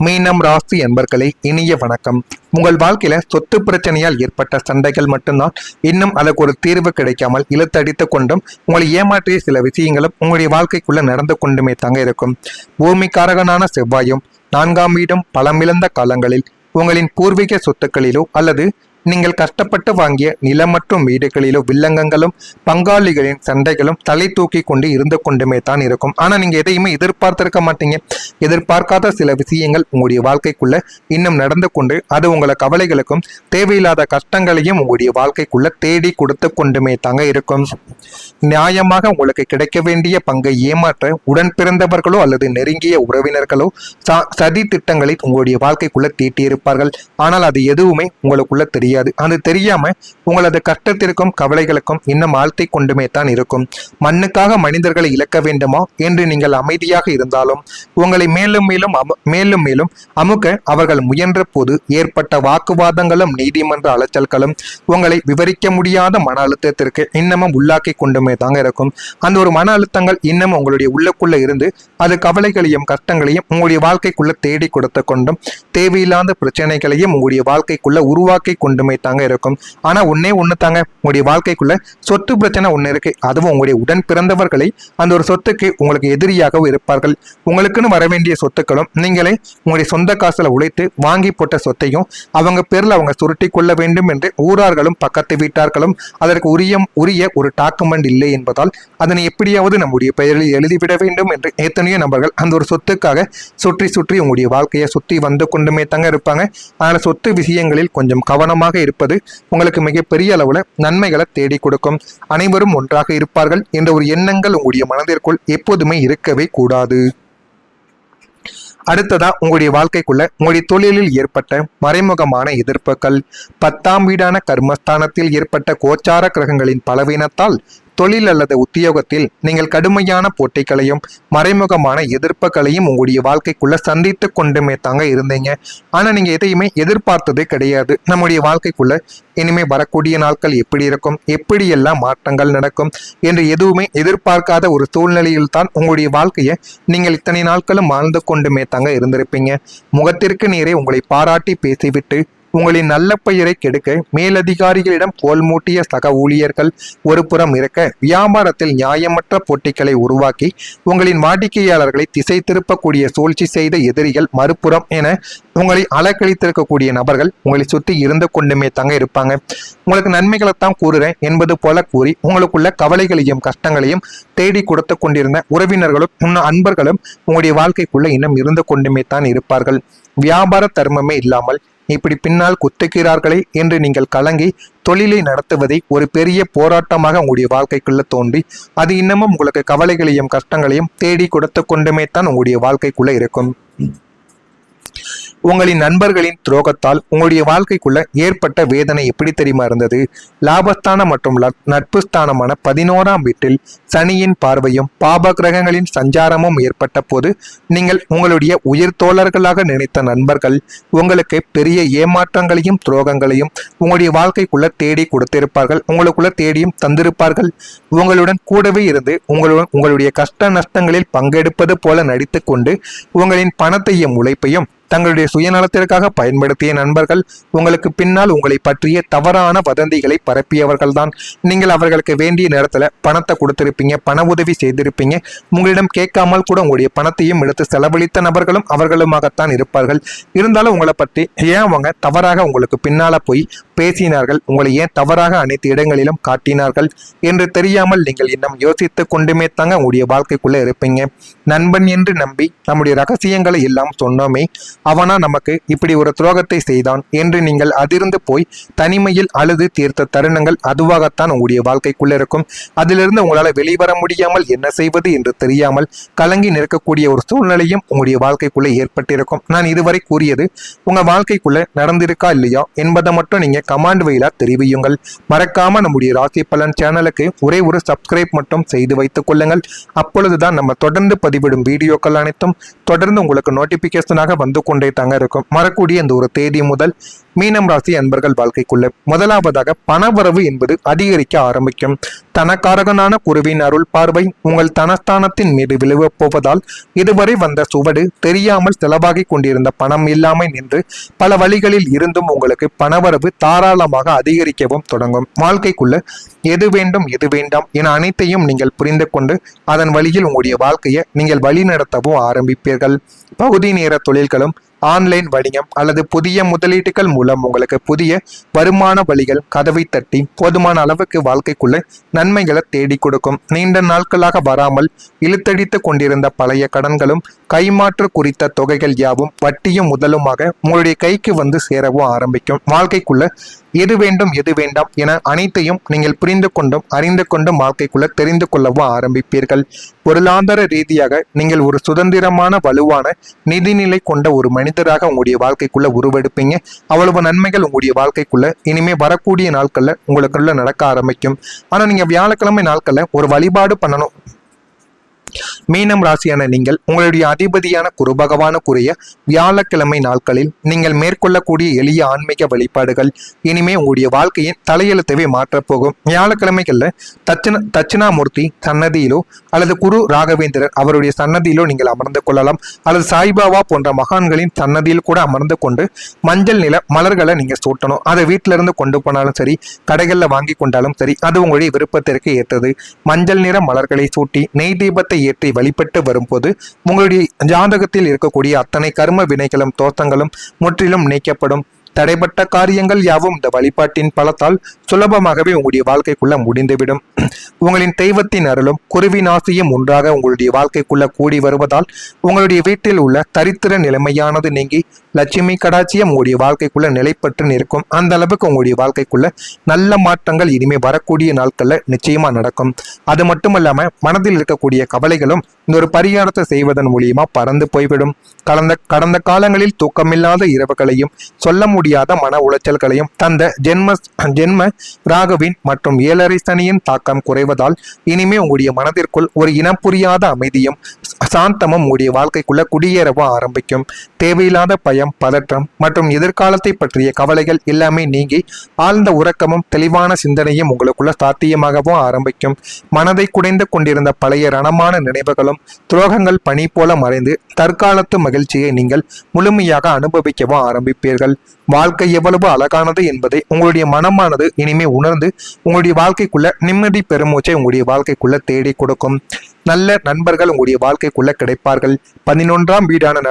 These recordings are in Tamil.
மீனம் ராசி என்பர்களே, இனிய வணக்கம். உங்கள் வாழ்க்கையில சொத்து பிரச்சனையால் ஏற்பட்ட சண்டைகள் மட்டும்தான் இன்னும் அதற்கு ஒரு தீர்வு கிடைக்காமல் இழுத்தடித்து கொண்டும் உங்களை ஏமாற்றிய சில விஷயங்களும் உங்களுடைய வாழ்க்கைக்குள்ள நடந்து கொண்டுமே தாங்க இருக்கும். பூமிக்காரகனான செவ்வாயும் 4ஆம் வீடும் பலமிழந்த காலங்களில் உங்களின் பூர்வீக சொத்துக்களிலோ அல்லது நீங்கள் கஷ்டப்பட்டு வாங்கிய நிலம் மற்றும் வீடுகளிலோ வில்லங்கங்களும் பங்காளிகளின் சண்டைகளும் தலை தூக்கி கொண்டு இருந்து கொண்டுமே தான் இருக்கும். ஆனா நீங்க எதையுமே எதிர்பார்த்திருக்க மாட்டீங்க. எதிர்பார்க்காத சில விஷயங்கள் உங்களுடைய வாழ்க்கைக்குள்ள இன்னும் நடந்து கொண்டு அது உங்களை கவலைகளுக்கும் தேவையில்லாத கஷ்டங்களையும் உங்களுடைய வாழ்க்கைக்குள்ள தேடி கொடுத்து கொண்டுமே தாங்க இருக்கும். நியாயமாக உங்களுக்கு கிடைக்க வேண்டிய பங்கை ஏமாற்ற உடன் பிறந்தவர்களோ அல்லது நெருங்கிய உறவினர்களோ சதி திட்டங்களை உங்களுடைய வாழ்க்கைக்குள்ள தீட்டியிருப்பார்கள். ஆனால் அது எதுவுமே உங்களுக்குள்ள தெரியாது. அது தெரியாம உங்களது கஷ்டத்திற்கும் கவலைகளுக்கும் இன்னும் ஆழ்த்தி கொண்டுமே தான் இருக்கும். மண்ணுக்காக மனிதர்களை இழக்க வேண்டுமா என்று நீங்கள் அமைதியாக இருந்தாலும் உங்களை மேலும் மேலும் அமுக்க அவர்கள் முயன்ற போது ஏற்பட்ட வாக்குவாதங்களும் நீதிமன்ற அலைச்சல்களும் உங்களை விவரிக்க முடியாத மன அழுத்தத்திற்கு இன்னமும் உள்ளாக்கி கொண்டுமே தாங்க இருக்கும். அந்த ஒரு மன அழுத்தங்கள் இன்னமும் உங்களுடைய உள்ளுக்குள்ள இருந்து அது கவலைகளையும் கஷ்டங்களையும் உங்களுடைய வாழ்க்கைக்குள்ள தேடி கொடுத்து கொண்டும் தேவையில்லாத பிரச்சனைகளையும் உங்களுடைய வாழ்க்கைக்குள்ள உருவாக்கி கொண்டு தாங்க இருக்கும். ஆனா ஒண்ணு தாங்க, உங்களுடைய வாழ்க்கைக்குள்ள சொத்து பிரச்சனை ஒண்ணு இருக்கு. அதுவும் உங்களுடைய உடன் பிறந்தவர்களை அந்த ஒரு சொத்துக்கு உங்களுக்கு எதிரியாகவும் இருப்பார்கள். உங்களுக்குன்னு வர வேண்டிய சொத்துக்களும் நீங்களே உங்களுடைய சொந்த காசுல உழைத்து வாங்கி போட்ட சொத்தையும் அவங்க பேர்ல அவங்க சுருட்டி கொள்ள வேண்டும் என்று ஊரார்களும் பக்கத்து வீட்டார்களும் அதற்கு உரிய ஒரு டாக்குமெண்ட் இல்லை என்பதால் அதனை எப்படியாவது நம்முடைய பெயரில் எழுதிவிட வேண்டும் என்று எத்தனையோ நபர்கள் அந்த ஒரு சொத்துக்காக சுற்றி சுற்றி உங்களுடைய வாழ்க்கையை சுற்றி வந்து கொண்டுமே தாங்க இருப்பாங்க. அதனால சொத்து விஷயங்களில் கொஞ்சம் கவனமாக இருப்பது உங்களுக்கு மிகப்பெரிய அளவுல நன்மைகளை தேடி கொடுக்கும். அனைவரும் ஒன்றாக இருப்பார்கள் என்ற ஒரு எண்ணங்கள் உங்களுடைய மனதிற்குள் எப்போதுமே இருக்கவே கூடாது. அடுத்ததா உங்களுடைய வாழ்க்கைக்குள்ள உங்களுடைய தொழிலில் ஏற்பட்ட மறைமுகமான எதிர்ப்புகள், 10ஆம் வீடான கர்மஸ்தானத்தில் ஏற்பட்ட கோச்சார கிரகங்களின் பலவீனத்தால் தொழில் அல்லது உத்தியோகத்தில் நீங்கள் கடுமையான போட்டிகளையும் மறைமுகமான எதிர்ப்புகளையும் உங்களுடைய வாழ்க்கைக்குள்ள சந்தித்து கொண்டுமே தாங்க இருந்தீங்க. ஆனா நீங்க எதையுமே எதிர்பார்த்ததே கிடையாது. நம்முடைய வாழ்க்கைக்குள்ள இனிமே வரக்கூடிய நாட்கள் எப்படி இருக்கும், எப்படியெல்லாம் மாற்றங்கள் நடக்கும் என்று எதுவுமே எதிர்பார்க்காத ஒரு சூழ்நிலையில் தான் உங்களுடைய வாழ்க்கையை நீங்கள் இத்தனை நாட்களும் வாழ்ந்து கொண்டுமே தாங்க இருந்திருப்பீங்க. முகத்திற்கு நேரே உங்களை பாராட்டி பேசிவிட்டு உங்களின் நல்ல பெயரை கெடுக்க மேலதிகாரிகளிடம் கோல் மூட்டிய சக ஊழியர்கள் ஒரு புறம் இருக்க, வியாபாரத்தில் நியாயமற்ற போட்டிகளை உருவாக்கி உங்களின் வாடிக்கையாளர்களை திசை திருப்பக்கூடிய சூழ்ச்சி செய்த எதிரிகள் மறுபுறம் என உங்களை அலக்கழித்திருக்கக்கூடிய நபர்கள் உங்களை சுற்றி இருந்து கொண்டுமே தாங்க இருப்பாங்க. உங்களுக்கு நன்மைகளைத்தான் கூறுறேன் என்பது போல கூறி உங்களுக்குள்ள கவலைகளையும் கஷ்டங்களையும் தேடி கொடுத்து கொண்டிருந்த உறவினர்களும் இன்னும் அன்பர்களும் உங்களுடைய வாழ்க்கைக்குள்ள இன்னும் இருந்து கொண்டுமே தான் இருப்பார்கள். வியாபார தர்மமே இல்லாமல் இப்படி பின்னால் குத்துக்கிறார்களே என்று நீங்கள் கலங்கி தொழிலை நடத்துவதை ஒரு பெரிய போராட்டமாக உங்களுடைய வாழ்க்கைக்குள்ள தோன்றி அது இன்னமும் உங்களுக்கு கவலைகளையும் கஷ்டங்களையும் தேடி கொடுத்து கொண்டுமே தான் உங்களுடைய வாழ்க்கைக்குள்ள இருக்கும். உங்களின் நண்பர்களின் துரோகத்தால் உங்களுடைய வாழ்க்கைக்குள்ள ஏற்பட்ட வேதனை எப்படி தெரியுமா இருந்தது? லாபஸ்தானம் மற்றும் நட்பு ஸ்தானமான 11ஆம் வீட்டில் சனியின் பார்வையும் பாப கிரகங்களின் சஞ்சாரமும் ஏற்பட்ட போது நீங்கள் உங்களுடைய உயிர் தோழர்களாக நினைத்த நண்பர்கள் உங்களுக்கு பெரிய ஏமாற்றங்களையும் துரோகங்களையும் உங்களுடைய வாழ்க்கைக்குள்ள தேடி கொடுத்திருப்பார்கள். உங்களுக்குள்ள தேடியும் தந்திருப்பார்கள். உங்களுடன் கூடவே இருந்து உங்களுடைய கஷ்ட நஷ்டங்களில் பங்கெடுப்பது போல நடித்து கொண்டு உங்களின் பணத்தையும் உழைப்பையும் தங்களுடைய சுயநலத்திற்காக பயன்படுத்திய நண்பர்கள் உங்களுக்கு பின்னால் உங்களை பற்றிய தவறான வதந்திகளை பரப்பியவர்கள் தான். நீங்கள் அவர்களுக்கு வேண்டிய நேரத்துல பணத்தை கொடுத்திருப்பீங்க, பண உதவி செய்திருப்பீங்க. உங்களிடம் கேட்காமல் கூட உங்களுடைய பணத்தையும் எடுத்து செலவழித்த நபர்களும் அவர்களுமாகத்தான் இருப்பார்கள். இருந்தாலும் உங்களை பற்றி ஏன் அவங்க தவறாக உங்களுக்கு பின்னால போய் பேசினார்கள், உங்களை ஏன் தவறாக அனைத்து இடங்களிலும் காட்டினார்கள் என்று தெரியாமல் நீங்கள் இன்னும் யோசித்து கொண்டுமே தாங்க உங்களுடைய வாழ்க்கைக்குள்ள இருப்பீங்க. நண்பன் என்று நம்பி நம்முடைய ரகசியங்களை எல்லாம் சொன்னோமே, அவனா நமக்கு இப்படி ஒரு துரோகத்தை செய்தான் என்று நீங்கள் அதிர்ந்து போய் தனிமையில் அழுது தீர்த்த தருணங்கள் அதுவாகத்தான் உங்களுடைய வாழ்க்கைக்குள்ள இருக்கும். அதிலிருந்து உங்களால வெளிவர முடியாமல் என்ன செய்வது என்று தெரியாமல் கலங்கி நிற்கக்கூடிய ஒரு சூழ்நிலையும் உங்களுடைய வாழ்க்கைக்குள்ள ஏற்பட்டிருக்கும். நான் இதுவரை கூறியது உங்க வாழ்க்கைக்குள்ள நடந்திருக்கா இல்லையா என்பதை மட்டும் நீங்க கமாண்ட் வழியா தெரிவியுங்கள். மறக்காம நம்முடைய ராசி பலன் சேனலுக்கு ஒரே ஒரு சப்ஸ்கிரைப் மட்டும் செய்து வைத்துக் கொள்ளுங்கள். அப்பொழுதுதான் நம்ம தொடர்ந்து பதிவிடும் வீடியோக்கள் அனைத்தும் தொடர்ந்து உங்களுக்கு நோட்டிபிகேஷனாக வந்து கொண்டே தாங்க இருக்கும். வரக்கூடிய இந்த ஒரு தேதி முதல் மீனம் ராசி அன்பர்கள் வாழ்க்கைக்குள்ள முதலாவதாக பணவரவு என்பது அதிகரிக்க ஆரம்பிக்கும். தனக்காரகனான குருவின் அருள் பார்வை உங்கள் தனஸ்தானத்தின் மீது விழுவப் போவதால் இதுவரை வந்த சுவடு தெரியாமல் செலவாகி கொண்டிருந்த பணம் இல்லாமல் நின்று பல வழிகளில் இருந்தும் உங்களுக்கு பணவரவு தாராளமாக அதிகரிக்கவும் தொடங்கும். வாழ்க்கைக்குள்ள எது வேண்டும் எது வேண்டாம் என அனைத்தையும் நீங்கள் புரிந்து கொண்டு அதன் வழியில் உங்களுடைய வாழ்க்கையை நீங்கள் வழி நடத்தவும் ஆரம்பிப்பீர்கள். பகுதி நேர தொழில்களும் ஆன்லைன் வணிகம் அல்லது புதிய முதலீட்டுகள் மூலம் உங்களுக்கு புதிய வருமான வழிகள் கதவை தட்டி போதுமான அளவுக்கு வாழ்க்கைக்குள்ள நன்மைகளை தேடி கொடுக்கும். நீண்ட நாட்களாக வராமல் இழுத்தடித்து கொண்டிருந்த பழைய கடன்களும் கைமாற்று குறித்த தொகைகள் யாவும் வட்டியும் முதலுமாக உங்களுடைய கைக்கு வந்து சேரவும் ஆரம்பிக்கும். வாழ்க்கைக்குள்ள எது வேண்டும் எது வேண்டாம் என அனைத்தையும் நீங்கள் புரிந்து கொண்டும் அறிந்து கொண்டும் வாழ்க்கைக்குள்ள தெரிந்து கொள்ளவும் ஆரம்பிப்பீர்கள். பொருளாதார ரீதியாக நீங்கள் ஒரு சுதந்திரமான வலுவான நிதிநிலை கொண்ட ஒரு மனிதராக உங்களுடைய வாழ்க்கைக்குள்ள உருவெடுப்பீங்க. அவ்வளவு நன்மைகள் உங்களுடைய வாழ்க்கைக்குள்ள இனிமே வரக்கூடிய நாட்கள்ல உங்களுக்குள்ள நடக்க ஆரம்பிக்கும். ஆனா நீங்க வியாழக்கிழமை நாட்கள்ல ஒரு வழிபாடு பண்ணணும். மீனம் ராசியான நீங்கள் உங்களுடைய அதிபதியான குரு பகவானுக்குரிய வியாழக்கிழமை நாட்களில் நீங்கள் மேற்கொள்ளக்கூடிய எளிய ஆன்மீக வழிபாடுகள் இனிமே உங்களுடைய வாழ்க்கையின் தலையெழுத்தவே மாற்றப்போகும். வியாழக்கிழமைகள்ல தட்சிணாமூர்த்தி சன்னதியிலோ அல்லது குரு ராகவேந்திரர் அவருடைய சன்னதியிலோ நீங்கள் அமர்ந்து கொள்ளலாம். அல்லது சாய்பாபா போன்ற மகான்களின் சன்னதியில் கூட அமர்ந்து கொண்டு மஞ்சள் நிற மலர்களை நீங்க சூட்டணும். அதை வீட்டில இருந்து கொண்டு போனாலும் சரி, கடைகளில் வாங்கி கொண்டாலும் சரி, அது உங்களுடைய விருப்பத்திற்கு ஏற்றது. மஞ்சள் நிற மலர்களை சூட்டி நெய் தீபத்தை ஏற்றி வழிபட்டு வரும்போது உங்களுடைய ஜாதகத்தில் இருக்கக்கூடிய அத்தனை கர்ம வினைகளும் தோஷங்களும் முற்றிலும் நீக்கப்படும். தடைப்பட்ட காரியங்கள் யாவும் இந்த வழிபாட்டின் பலத்தால் சுலபமாகவே உங்களுடைய வாழ்க்கைக்குள்ள முடிந்துவிடும். உங்களின் தெய்வத்தின் அருளும் குருவின் ஆசையும் ஒன்றாக உங்களுடைய வாழ்க்கைக்குள்ள கூடி வருவதால் உங்களுடைய வீட்டில் உள்ள தரித்திர நிலைமையானது நீங்கி லட்சுமி கடாட்சியம் உங்களுடைய வாழ்க்கைக்குள்ள நிலைப்பட்டு நிற்கும். அந்த அளவுக்கு உங்களுடைய வாழ்க்கைக்குள்ள நல்ல மாற்றங்கள் இனிமே வரக்கூடிய நாட்கள்ல நிச்சயமா நடக்கும். அது மட்டும் இல்லாம மனதில் இருக்கக்கூடிய கவலைகளும் இந்த ஒரு பரிகாரத்தை செய்வதன் மூலியமா பறந்து போய்விடும். கடந்த காலங்களில் தூக்கமில்லாத இரவுகளையும் சொல்ல முடியாத மன உளைச்சல்களையும் தந்த ஜென்ம ராகுவின் மற்றும் 7.5 சனியின் தாக்கம் குறைவதால் இனிமே உங்களுடைய மனதிற்குள் ஒரு இனம் புரியாத அமைதியும் சாந்தமும் உங்களுடைய வாழ்க்கைக்குள்ள குடியேறவும் ஆரம்பிக்கும். தேவையில்லாத பயம், பதற்றம் மற்றும் எதிர்காலத்தை பற்றிய கவலைகள் எல்லாமே நீங்கி ஆழ்ந்த உறக்கமும் தெளிவான சிந்தனையும் உங்களுக்குள்ள சாத்தியமாகவும் ஆரம்பிக்கும். மனதை குடைந்து கொண்டிருந்த பழைய ரணமான நினைவுகளும் துரோகங்கள் பனி போல மறைந்து தற்காலத்து மகிழ்ச்சியை நீங்கள் முழுமையாக அனுபவிக்கவும் ஆரம்பிப்பீர்கள். வாழ்க்கை எவ்வளவு அழகானது என்பதை உங்களுடைய மனமானது இனிமே உணர்ந்து உங்களுடைய வாழ்க்கைக்குள்ள நிம்மதி பெருமூச்சை உங்களுடைய வாழ்க்கைக்குள்ள தேடி கொடுக்கும். நல்ல நண்பர்கள் உங்களுடைய வாழ்க்கைக்குள்ள கிடைப்பார்கள். 11ஆம் வீடான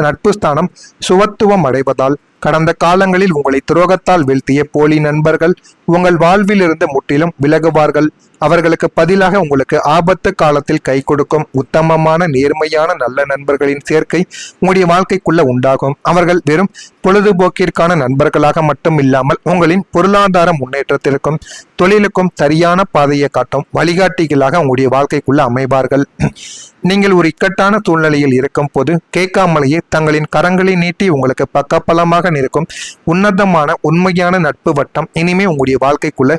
நட்பு ஸ்தானம் சுவத்துவம் அடைவதால் கடந்த காலங்களில் உங்களை துரோகத்தால் வீழ்த்திய போலி நண்பர்கள் உங்கள் வாழ்வில் இருந்து முற்றிலும் விலகுவார்கள். அவர்களுக்கு பதிலாக உங்களுக்கு ஆபத்து காலத்தில் கை கொடுக்கும் உத்தமமான நேர்மையான நல்ல நண்பர்களின் சேர்க்கை உங்களுடைய வாழ்க்கைக்குள்ள உண்டாகும். அவர்கள் வெறும் பொழுதுபோக்கிற்கான நண்பர்களாக மட்டும் இல்லாமல் உங்களின் பொருளாதார முன்னேற்றத்திற்கும் தொழிலுக்கும் சரியான பாதையை காட்டும் வழிகாட்டிகளாக உங்களுடைய வாழ்க்கைக்குள்ள அமைவார்கள். நீங்கள் ஒரு இக்கட்டான சூழ்நிலையில் இருக்கும் போது கேட்காமலேயே தங்களின் கரங்களை நீட்டி உங்களுக்கு பக்கபலமாக நிற்கும் உன்னதமான உண்மையான நட்பு வட்டம் இனிமே உங்களுடைய வாழ்க்கைக்குள்ள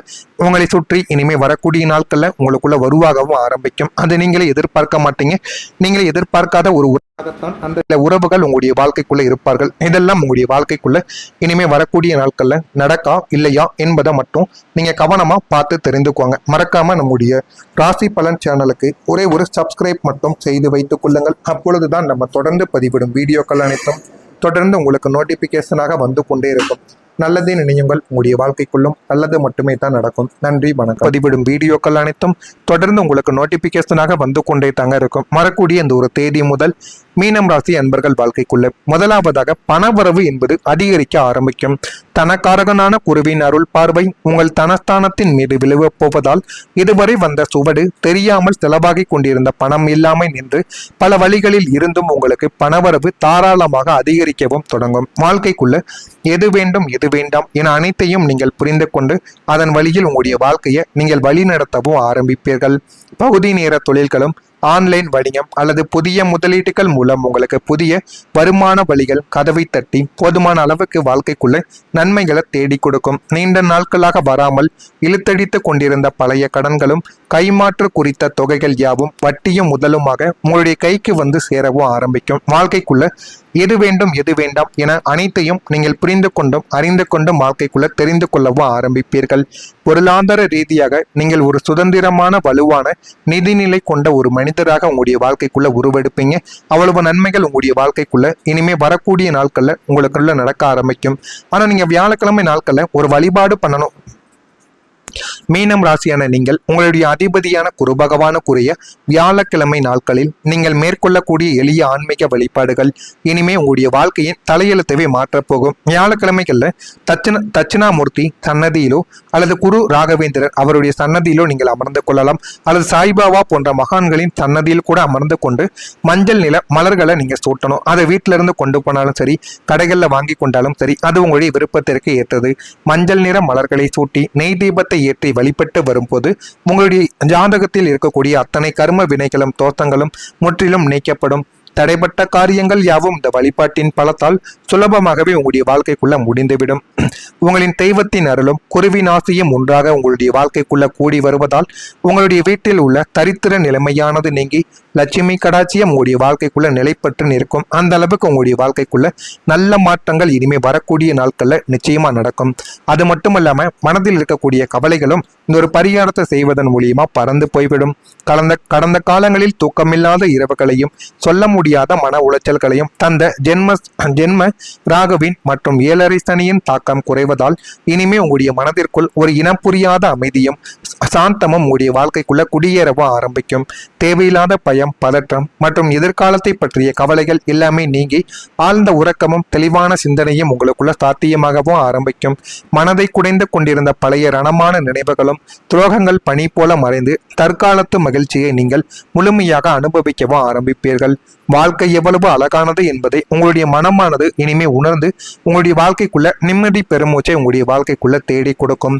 உங்களை சுற்றி இனிமே வரக்கூடிய நாட்கள்ல உங்களுக்குள்ள உருவாகவும் ஆரம்பிக்கும். அது நீங்களே எதிர்பார்க்க மாட்டீங்க. நீங்களே எதிர்பார்க்காத ஒரு உறவாகத்தான் அந்த உறவுகள் உங்களுடைய வாழ்க்கைக்குள்ள இருப்பார்கள். இதெல்லாம் உங்களுடைய வாழ்க்கைக்குள்ள இனிமே வரக்கூடிய நாட்கள்ல நடக்கா இல்லையா என்பதை மட்டும் நீங்க கவனமா பார்த்து தெரிந்துக்குவாங்க. மறக்காம நம்முடைய ராசி பலன் சேனலுக்கு ஒரே ஒரு சப்ஸ்கிரைப் மட்டும் செய்து வைத்துக் கொள்ளுங்கள். அப்பொழுதுதான் நம்ம தொடர்ந்து பதிவிடும் வீடியோக்கள் அனைத்தும் தொடர்ந்து உங்களுக்கு நோட்டிபிகேஷனாக வந்து கொண்டே இருக்கும். நல்லதே நினையுங்கள், உங்களுடைய வாழ்க்கைக்குள்ளும் நல்லது மட்டுமே தான் நடக்கும். நன்றி, வணக்கம். பதிவிடும் வீடியோக்கள் அனைத்தும் தொடர்ந்து உங்களுக்கு நோட்டிபிகேஷனாக வந்து கொண்டே தாங்க இருக்கும். வரக்கூடிய இந்த ஒரு தேதி முதல் மீனம் ராசி அன்பர்கள் வாழ்க்கைக்குள்ள முதலாவதாக பணவரவு என்பது அதிகரிக்க ஆரம்பிக்கும். தனக்காரகனான குருவின் அருள் பார்வை உங்கள் தனஸ்தானத்தின் மீது விழுவப் போவதால் இதுவரை வந்த சுவடு தெரியாமல் செலவாகி கொண்டிருந்த பணம் இல்லாமல் நின்று பல வழிகளில் இருந்தும் உங்களுக்கு பணவரவு தாராளமாக அதிகரிக்கவும் தொடங்கும். வாழ்க்கைக்குள்ள எது வேண்டும் எது வேண்டாம் என அனைத்தையும் நீங்கள் புரிந்து கொண்டு அதன் வழியில் உங்களுடைய வாழ்க்கையை நீங்கள் வழி நடத்தவும் ஆரம்பிப்பீர்கள். பகுதி நேர தொழில்களும் ஆன்லைன் வணிகம் அல்லது புதிய முதலீட்டுகள் மூலம் உங்களுக்கு புதிய வருமான வழிகள் கதவை தட்டி போதுமான அளவுக்கு வாழ்க்கைக்குள்ள நன்மைகளை தேடி கொடுக்கும். நீண்ட நாட்களாக வராமல் இழுத்தடித்து கொண்டிருந்த பழைய கடன்களும் கைமாற்று குறித்த தொகைகள் யாவும் வட்டியும் முதலுமாக உங்களுடைய கைக்கு வந்து சேரவும் ஆரம்பிக்கும். வாழ்க்கைக்குள்ள எது வேண்டும் எது வேண்டாம் என அனைத்தையும் நீங்கள் புரிந்து கொண்டும் அறிந்து கொண்டும் வாழ்க்கைக்குள்ள தெரிந்து கொள்ளவும் ஆரம்பிப்பீர்கள். பொருளாதார ரீதியாக நீங்கள் ஒரு சுதந்திரமான வலுவான நிதிநிலை கொண்ட ஒரு மனிதராக உங்களுடைய வாழ்க்கைக்குள்ள உருவெடுப்பீங்க. அவ்வளவு நன்மைகள் உங்களுடைய வாழ்க்கைக்குள்ள இனிமே வரக்கூடிய நாட்கள்ல உங்களுக்குள்ள நடக்க ஆரம்பிக்கும். ஆனா நீங்க வியாழக்கிழமை நாட்கள்ல ஒரு வழிபாடு பண்ணணும். மீனம் ராசியான நீங்கள் உங்களுடைய அதிபதியான குரு பகவானுக்குரிய வியாழக்கிழமை நாட்களில் நீங்கள் மேற்கொள்ளக்கூடிய எளிய ஆன்மீக வழிபாடுகள் இனிமே உங்களுடைய வாழ்க்கையின் தலையெழுத்தவே மாற்றப்போகும். வியாழக்கிழமைகள்ல தட்சிணாமூர்த்தி சன்னதியிலோ அல்லது குரு ராகவேந்திரர் அவருடைய சன்னதியிலோ நீங்கள் அமர்ந்து கொள்ளலாம். அல்லது சாய்பாபா போன்ற மகான்களின் சன்னதியில் கூட அமர்ந்து கொண்டு மஞ்சள் நிற மலர்களை நீங்க சூட்டணும். அதை வீட்டில இருந்து கொண்டு போனாலும் சரி, கடைகளில் வாங்கி கொண்டாலும் சரி, அது உங்களுடைய விருப்பத்திற்கு ஏற்றது. மஞ்சள் நிற மலர்களை சூட்டி நெய் தீபத்தை ஏற்றி வழிபட்டு வரும்போது உங்களுடைய ஜாதகத்தில் இருக்கக்கூடிய அத்தனை கர்ம வினைகளும் தோஷங்களும் முற்றிலும் நீக்கப்படும். தடைப்பட்ட காரியங்கள் யாவும் இந்த வழிபாட்டின் பலத்தால் சுலபமாகவே உங்களுடைய வாழ்க்கைக்குள்ள முடிந்துவிடும். உங்களின் தெய்வத்தின் அருளும் குருவின் ஆசையும் ஒன்றாக உங்களுடைய வாழ்க்கைக்குள்ள கூடி வருவதால் உங்களுடைய வீட்டில் உள்ள தரித்திர நிலைமையானது நீங்கி லட்சுமி கடாட்சியம் உங்களுடைய வாழ்க்கைக்குள்ள நிலைப்பற்று நிற்கும். அந்த அளவுக்கு உங்களுடைய வாழ்க்கைக்குள்ள நல்ல மாற்றங்கள் இனிமே வரக்கூடிய நாட்கள்ல நிச்சயமா நடக்கும். அது மட்டும் இல்லாம மனதில் இருக்கக்கூடிய கவலைகளும் இந்த ஒரு பரிகாரத்தை செய்வதன் மூலியமா பறந்து போய்விடும். கடந்த காலங்களில் தூக்கமில்லாத இரவுகளையும் சொல்ல முடியாத மன உளைச்சல்களையும் தந்த ஜென்ம ராகுவின் மற்றும் 7.5 சனியின் தாக்கம் குறைவதால் இனிமே உங்களுடைய மனதிற்குள் ஒரு இனம் புரியாத அமைதியும் சாந்தமும் உங்களுடைய வாழ்க்கைக்குள்ள குடியேறவும் ஆரம்பிக்கும். தேவையில்லாத பயம், பதற்றம் மற்றும் எதிர்காலத்தை பற்றிய கவலைகள் எல்லாமே நீங்கி ஆழ்ந்த உறக்கமும் தெளிவான சிந்தனையும் உங்களுக்குள்ள சாத்தியமாகவும் ஆரம்பிக்கும். மனதை குடைந்து கொண்டிருந்த பழைய ரணமான நினைவுகளும் துரோகங்கள் பனி போல மறைந்து தற்காலத்து மகிழ்ச்சியை நீங்கள் முழுமையாக அனுபவிக்கவும் ஆரம்பிப்பீர்கள். வாழ்க்கை எவ்வளவு அழகானது என்பதை உங்களுடைய மனமானது இனிமே உணர்ந்து உங்களுடைய வாழ்க்கைக்குள்ள நிம்மதி பெருமூச்சை உங்களுடைய வாழ்க்கைக்குள்ள தேடி கொடுக்கும்.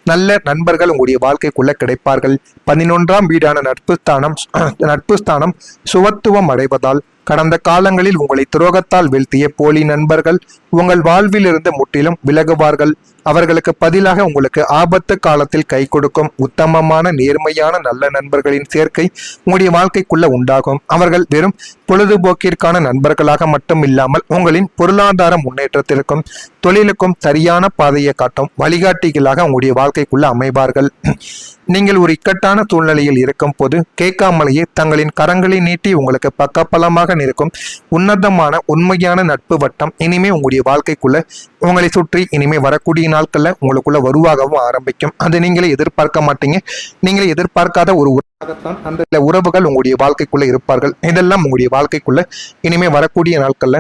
நல்ல நண்பர்கள் உங்களுடைய வாழ்க்கைக்குள்ள கிடைப்பார்கள். 11ஆம் வீடான நட்பு ஸ்தானம் சுவத்துவம் அடைவதால் கடந்த காலங்களில் உங்களை துரோகத்தால் வீழ்த்திய போலி நண்பர்கள் உங்கள் வாழ்விலிருந்து முற்றிலும் விலகுவார்கள். அவர்களுக்கு பதிலாக உங்களுக்கு ஆபத்து காலத்தில் கை கொடுக்கும் உத்தமமான நேர்மையான நல்ல நண்பர்களின் சேர்க்கை உங்களுடைய வாழ்க்கைக்குள்ள உண்டாகும். அவர்கள் வெறும் பொழுதுபோக்கிற்கான நண்பர்களாக மட்டும் இல்லாமல் உங்களின் பொருளாதார முன்னேற்றத்திற்கும் தொழிலுக்கும் சரியான பாதையை காட்டும் வழிகாட்டிகளாக உங்களுடைய வாழ்க்கைக்குள்ள அமைவார்கள். நீங்கள் ஒரு இக்கட்டான சூழ்நிலையில் இருக்கும் போது கேட்காமலேயே தங்களின் கரங்களை நீட்டி உங்களுக்கு பக்கபலமாக நிற்கும் உன்னதமான உண்மையான நட்பு வட்டம் இனிமே உங்களுடைய வாழ்க்கைக்குள்ள உங்களை சுற்றி இனிமே வரக்கூடிய நாட்கள்ல உங்களுக்குள்ள உருவாகவும் ஆரம்பிக்கும். அது நீங்களே எதிர்பார்க்க மாட்டீங்க. நீங்களே எதிர்பார்க்காத ஒரு உறவாகத்தான் அந்த உறவுகள் உங்களுடைய வாழ்க்கைக்குள்ள இருப்பார்கள். இதெல்லாம் உங்களுடைய வாழ்க்கைக்குள்ள இனிமே வரக்கூடிய நாட்கள்ல